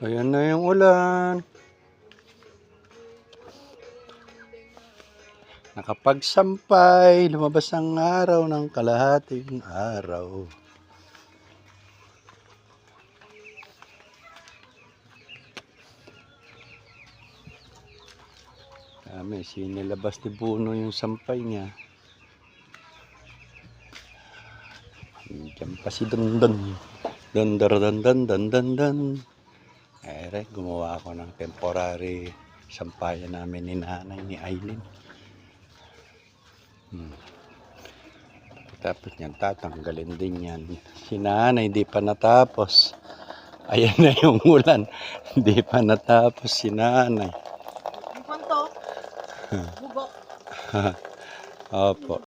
Ayan na yung ulan. Nakapagsampay, lumabas ang araw ng kalahating araw. May sinilabas ni Buno yung sampay niya. Diyan pa si Dandan. Dandan. Gumawa ako ng temporary sampayan namin ni nanay ni Aileen. Tapos yan, tatanggalin din yan. Si nanay di pa natapos. Ayan na yung ulan. Di pa natapos si nanay. Ang kwanto? Bugo. Opo.